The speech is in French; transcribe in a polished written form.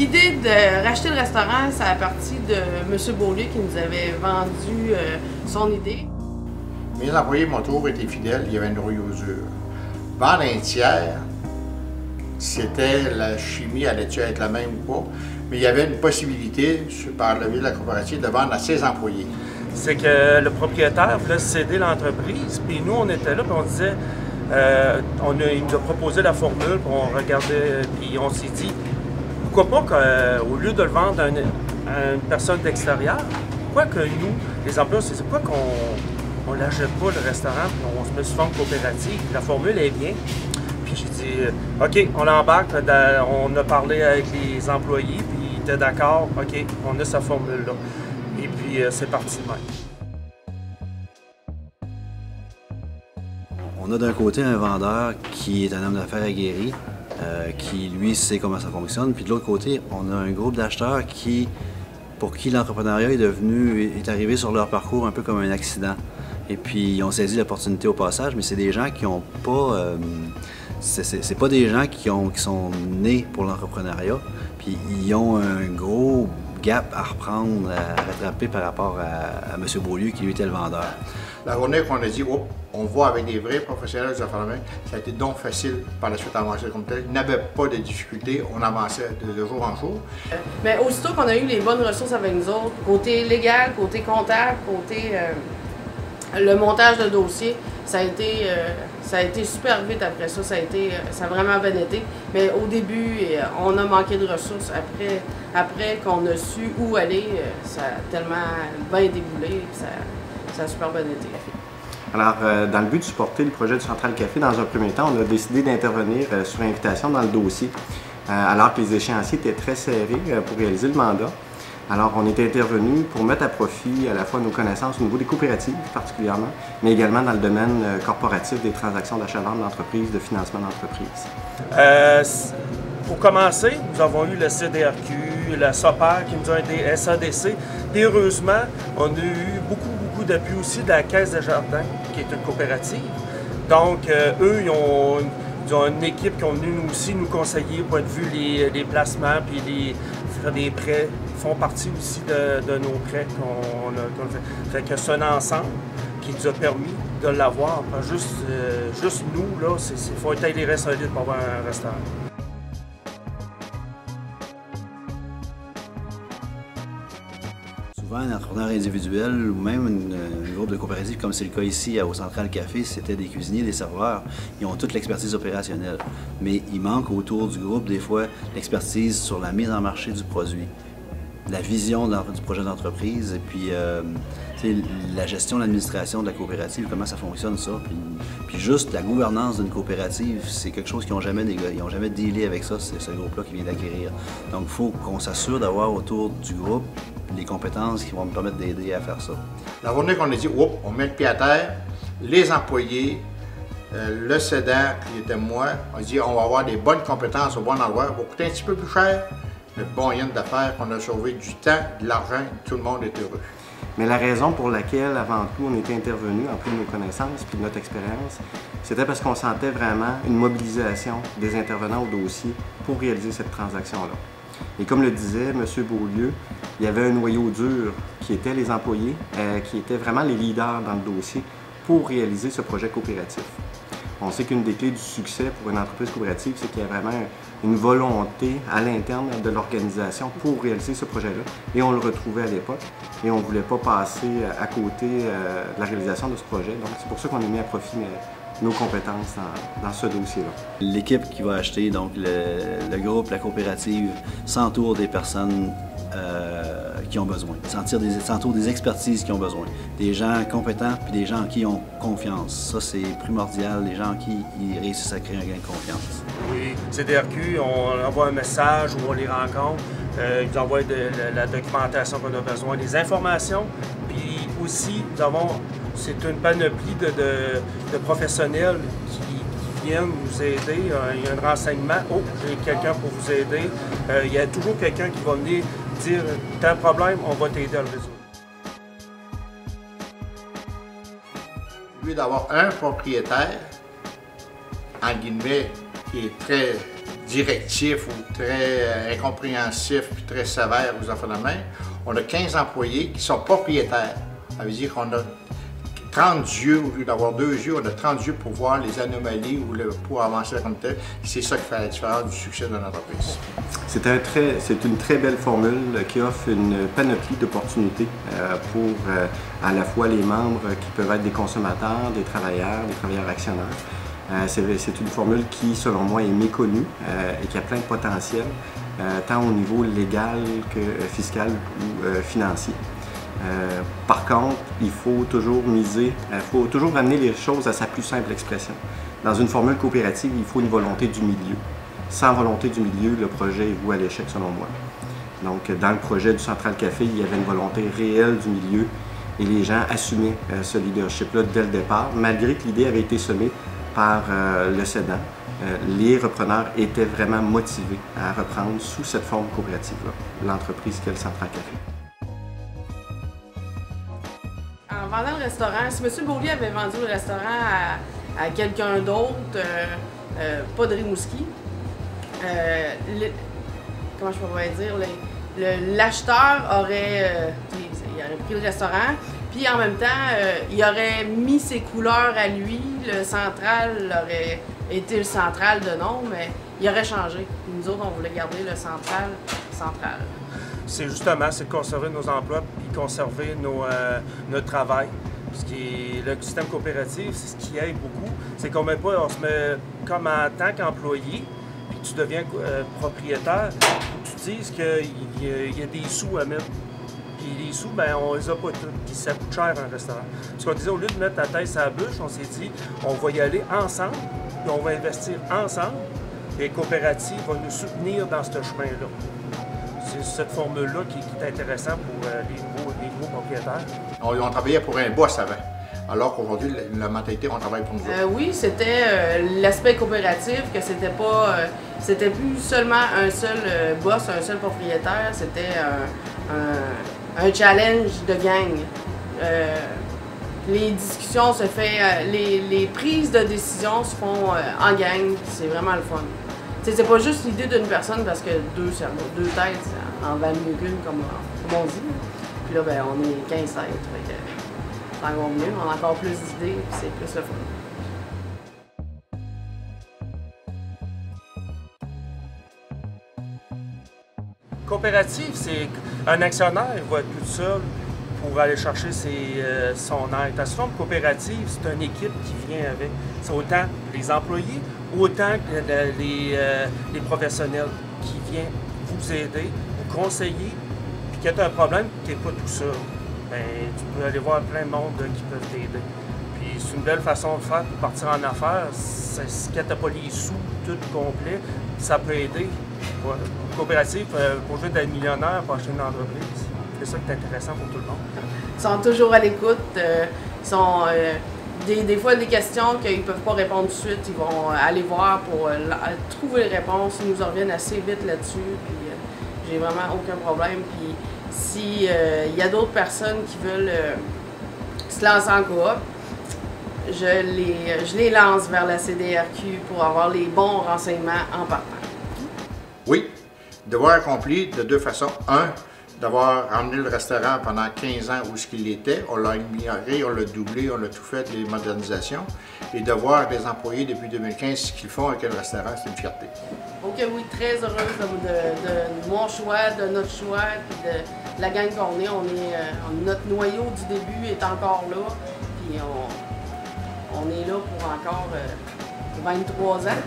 L'idée de racheter le restaurant, ça a parti de M. Beaulieu qui nous avait vendu son idée. Mes employés m'ont toujours été fidèles, il y avait une royosure. Vendre un tiers, c'était la chimie, allait-tu être la même ou pas, mais il y avait une possibilité, par le biais de la coopérative, de vendre à ses employés. C'est que le propriétaire voulait céder l'entreprise, puis nous, on était là, puis on disait, il nous a proposé la formule, puis on regardait, puis on s'est dit, pourquoi pas qu'au lieu de le vendre à une personne d'extérieur, pourquoi que nous, les employés, on s'est dit, pourquoi qu'on ne l'achète pas le restaurant, puis on se met sous forme coopérative, la formule est bien. Puis j'ai dit, OK, on l'embarque, on a parlé avec les employés, puis ils étaient d'accord, OK, on a sa formule-là. Et puis c'est parti de même. On a d'un côté un vendeur qui est un homme d'affaires aguerri, qui lui sait comment ça fonctionne, puis de l'autre côté, on a un groupe d'acheteurs pour qui l'entrepreneuriat est arrivé sur leur parcours un peu comme un accident. Et puis ils ont saisi l'opportunité au passage, mais c'est des gens qui n'ont pas... c'est pas des gens qui sont nés pour l'entrepreneuriat, puis ils ont un gros gap à reprendre, à rattraper par rapport à M. Beaulieu qui lui était le vendeur. La journée qu'on a dit, oh, on va avec des vrais professionnels des affaires de main, ça a été donc facile par la suite d'avancer comme tel. Il n'avait pas de difficultés, on avançait de jour en jour. Mais aussitôt qu'on a eu les bonnes ressources avec nous autres, côté légal, côté comptable, côté le montage de dossier, ça a été super vite après ça, ça a vraiment bien été. Mais au début, on a manqué de ressources. Après qu'on a su où aller, ça a tellement bien déboulé, ça a super bien été. Alors, dans le but de supporter le projet du Central Café, dans un premier temps, on a décidé d'intervenir sur invitation dans le dossier, alors que les échéanciers étaient très serrés pour réaliser le mandat. Alors, on est intervenu pour mettre à profit à la fois nos connaissances au niveau des coopératives particulièrement, mais également dans le domaine corporatif des transactions d'achat-vente d'entreprise, de financement d'entreprise. Pour commencer, nous avons eu le CDRQ, la SOPAR qui nous ont aidé, SADC. Et heureusement, on a eu beaucoup d'appui aussi de la Caisse des Jardins, qui est une coopérative. Donc, eux, ils ont une équipe qui est venue nous aussi nous conseiller, point de vue les placements, puis faire des prêts. Ils font partie aussi de nos prêts qu'on a fait. Fait que c'est un ensemble qui nous a permis de l'avoir. Juste nous, là, il faut être les solides pour avoir un restaurant. Souvent, un entrepreneur individuel ou même un groupe de coopératives, comme c'est le cas ici au Central Café, c'était des cuisiniers, des serveurs. Ils ont toute l'expertise opérationnelle. Mais il manque autour du groupe, des fois, l'expertise sur la mise en marché du produit, la vision du projet d'entreprise et puis la gestion, l'administration de la coopérative, comment ça fonctionne ça. Puis juste la gouvernance d'une coopérative, c'est quelque chose qu'ils n'ont jamais dealé avec ça, c'est ce groupe-là qui vient d'acquérir. Donc il faut qu'on s'assure d'avoir autour du groupe les compétences qui vont me permettre d'aider à faire ça. La journée qu'on a dit, oh, on met le pied à terre, les employés, le cédant qui était moi, on dit on va avoir des bonnes compétences au bon endroit, ça va coûter un petit peu plus cher, mais bon yen d'affaires qu'on a sauvé du temps, de l'argent, tout le monde est heureux. Mais la raison pour laquelle, avant tout, on était intervenu, en plus de nos connaissances et de notre expérience, c'était parce qu'on sentait vraiment une mobilisation des intervenants au dossier pour réaliser cette transaction-là. Et comme le disait M. Beaulieu, il y avait un noyau dur qui était les employés, qui étaient vraiment les leaders dans le dossier pour réaliser ce projet coopératif. On sait qu'une des clés du succès pour une entreprise coopérative, c'est qu'il y a vraiment une volonté à l'interne de l'organisation pour réaliser ce projet-là. Et on le retrouvait à l'époque et on ne voulait pas passer à côté de la réalisation de ce projet. Donc c'est pour ça qu'on a mis à profit nos compétences dans ce dossier-là. L'équipe qui va acheter, donc le groupe, la coopérative, s'entoure des personnes qui ont besoin, s'entoure des expertises qui ont besoin, des gens compétents puis des gens en qui ils ont confiance. Ça, c'est primordial, les gens en qui ils réussissent à créer un gain de confiance. Oui, CDRQ, on envoie un message où on les rencontre, ils nous envoient la documentation qu'on a besoin, des informations, puis aussi, c'est une panoplie de professionnels qui viennent nous aider. Il y a un renseignement. Oh, j'ai quelqu'un pour vous aider. Il y a toujours quelqu'un qui va venir dire « T'as un problème, on va t'aider à le résoudre ». Au lieu d'avoir un propriétaire, en guillemets, qui est très directif ou très incompréhensif puis très sévère aux enfants de main. On a 15 employés qui sont propriétaires. Ça veut dire qu'on a 30 yeux, au lieu d'avoir 2 yeux, on a 30 yeux pour voir les anomalies ou pour avancer comme tel. C'est ça qui fait la différence du succès de l'entreprise. C'est une très belle formule qui offre une panoplie d'opportunités pour à la fois les membres qui peuvent être des consommateurs, des travailleurs actionnaires. C'est une formule qui, selon moi, est méconnue et qui a plein de potentiel, tant au niveau légal que fiscal ou financier. Par contre, il faut toujours faut toujours amener les choses à sa plus simple expression. Dans une formule coopérative, il faut une volonté du milieu. Sans volonté du milieu, le projet est voué à l'échec, selon moi. Donc, dans le projet du Central Café, il y avait une volonté réelle du milieu et les gens assumaient ce leadership-là dès le départ, malgré que l'idée avait été semée par le cédant. Les repreneurs étaient vraiment motivés à reprendre sous cette forme coopérative-là, l'entreprise qu'est le Central Café. En vendant le restaurant, si M. Beaulieu avait vendu le restaurant à quelqu'un d'autre, pas de Rimouski, comment je pourrais dire, l'acheteur aurait, il aurait pris le restaurant, puis en même temps, il aurait mis ses couleurs à lui, le central aurait été le central de nom, mais il aurait changé. Nous autres, on voulait garder le central. C'est justement, c'est de conserver nos emplois puis conserver notre travail. Parce que le système coopératif, c'est ce qui aide beaucoup. C'est qu'on on se met comme en tant qu'employé, puis tu deviens propriétaire, tu dises qu'il y a des sous à mettre. Puis les sous, ben on les a pas tous. Puis ça coûte cher un restaurant. Parce qu'on disait, au lieu de mettre la tête sur la bûche, on s'est dit, on va y aller ensemble, puis on va investir ensemble. Et les coopératives vont nous soutenir dans ce chemin-là. C'est cette formule-là qui est intéressante pour les nouveaux propriétaires. On travaillait pour un boss avant, alors qu'aujourd'hui, la mentalité, on travaille pour nous autres. Oui, c'était l'aspect coopératif, que c'était plus seulement un seul boss, un seul propriétaire, c'était un challenge de gang. Les discussions se font, les prises de décision se font en gang, c'est vraiment le fun. C'est pas juste l'idée d'une personne parce que deux têtes en valent mieux qu'une, comme on dit. Puis là, ben, on est 15 têtes, c'est encore mieux, on a encore plus d'idées, puis c'est plus le fun. Coopérative, c'est un actionnaire, il va être tout seul pour aller chercher son aide. La forme coopérative, c'est une équipe qui vient avec. C'est autant les employés, autant que les professionnels qui viennent vous aider, vous conseiller, puis quand tu as un problème, tu n'es pas tout seul. Bien, tu peux aller voir plein de monde qui peuvent t'aider. Puis c'est une belle façon de faire pour partir en affaires. Quand tu n'as pas les sous tout complet, ça peut aider. Ouais. Coopérative, pour jouer d'être millionnaire, pour acheter une entreprise. C'est ça qui est intéressant pour tout le monde. Ils sont toujours à l'écoute. Ils sont des fois des questions qu'ils ne peuvent pas répondre tout de suite. Ils vont aller voir pour trouver les réponses. Ils nous en reviennent assez vite là-dessus. Puis j'ai vraiment aucun problème. Puis s'il y a d'autres personnes qui veulent se lancer en coop, je les lance vers la CDRQ pour avoir les bons renseignements en partant. Oui, devoir accompli de deux façons. Un, d'avoir emmené le restaurant pendant 15 ans où ce qu'il était. On l'a amélioré, on l'a doublé, on a tout fait, les modernisations. Et de voir des employés depuis 2015 ce qu'ils font avec le restaurant, c'est une fierté. Ok, oui, très heureuse de mon choix, de notre choix, puis de la gang qu'on est. Notre noyau du début est encore là, puis on est là pour encore 23 ans.